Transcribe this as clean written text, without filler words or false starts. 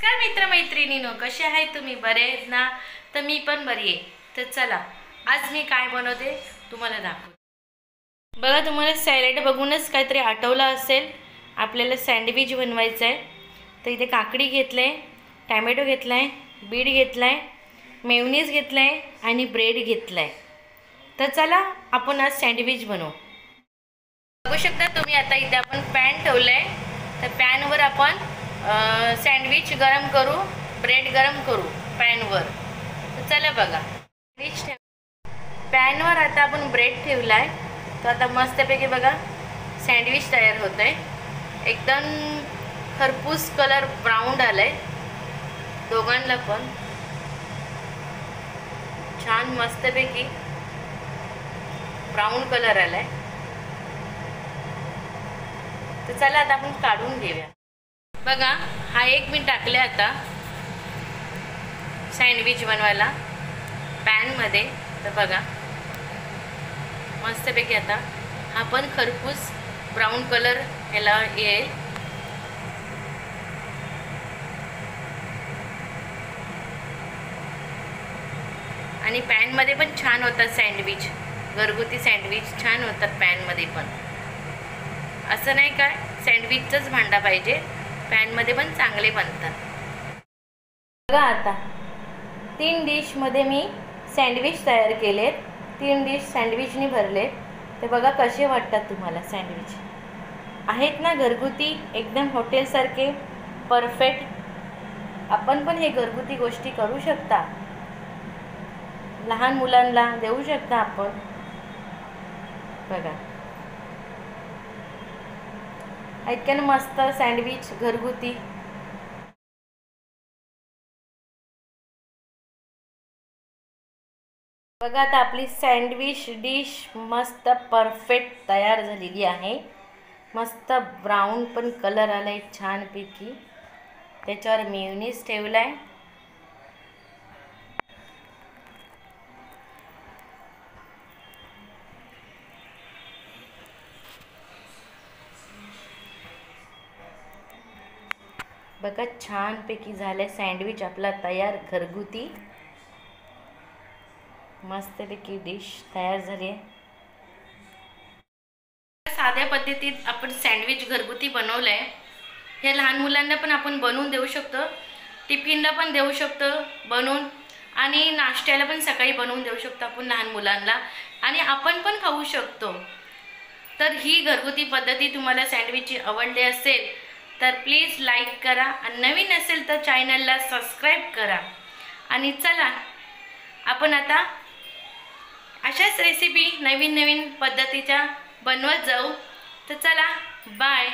नमस्कार मित्रमैत्रिणींनो, कसे आहे तुम्ही? बरे आहेत ना? तर मी पण बरी आहे. तर चला आज मी काय बनवते तुम्हाला दाखवते. बघा, तुम्हाला सॅलड बघूनच काहीतरी आठवलं असेल. आपल्याला सँडविच बनवायचं आहे. तर इथे काकडी घेतले, टॅमॅटो घेतलाय, बीट घेतलाय, मेयोनीज घेतलाय आणि ब्रेड घेतलाय. तर चला आपण आज सँडविच बनवू. बघू शकता तुम्ही, आता इथे आपण पॅन ठेवलंय. तर पॅनवर आपण सँडविच गरम करू, ब्रेड गरम करू पॅनवर. तर चला बघा, सँडविच पॅनवर आता आपण ब्रेड ठेवलाय. तर आता मस्तपैकी बघा सँडविच तयार होत आहे. एकदम खरपूस कलर ब्राऊन आलाय. दोघांना पण छान मस्तपैकी ब्राऊन कलर आलाय. तर चला आता आपण काढून घेऊया. बघा, हा एक मी टाकले आता सँडविच बनवायला पॅनमध्ये. तर बघा मस्तपैकी आता हा पण खरपूस ब्राऊन कलर ह्याला येईल. आणि पॅनमध्ये पण छान होतात सँडविच, घरगुती सँडविच छान होतात पॅनमध्ये पण. असं नाही काय सँडविचचाच भांडा पाहिजे, पॅनमध्ये पण चांगले बनतात. बघा, आता 3 डिशमध्ये मी सँडविच तयार केलेत. 3 डिश सँडविचनी भरले. ते बघा कसे वाटतात तुम्हाला सँडविच. आहेत ना घरगुती, एकदम हॉटेलसारखे परफेक्ट. आपण पण हे घरगुती गोष्टी करू शकता, लहान मुलांना देऊ शकता आपण. बघा ऐकन मस्त सँडविच घरगुती. बघा, आता आपली सँडविच डिश मस्त परफेक्ट तयार झालेली आहे. मस्त ब्राऊन पण कलर आलाय छानपैकी. त्याच्यावर मेयोनीज ठेवलाय. बघा छानपैकी झालंय सँडविच आपला तयार घरगुती. मस्तपैकी डिश तयार झाली आहे. साध्या पद्धतीत आपण सँडविच घरगुती बनवलंय. हे लहान मुलांना पण आपण बनवून देऊ शकतो, टिफिनला पण देऊ शकतो बनवून, आणि नाश्त्याला पण सकाळी बनवून देऊ शकतो आपण लहान मुलांना, आणि आपण पण खाऊ शकतो. तर ही घरगुती पद्धती तुम्हाला सँडविचची आवडली असेल तर प्लीज लाईक करा, आणि नवीन असेल तर चॅनलला सबस्क्राईब करा. आणि चला आपण आता अशाच रेसिपी नवीन नवीन पद्धतीच्या बनवत जाऊ. तर चला बाय.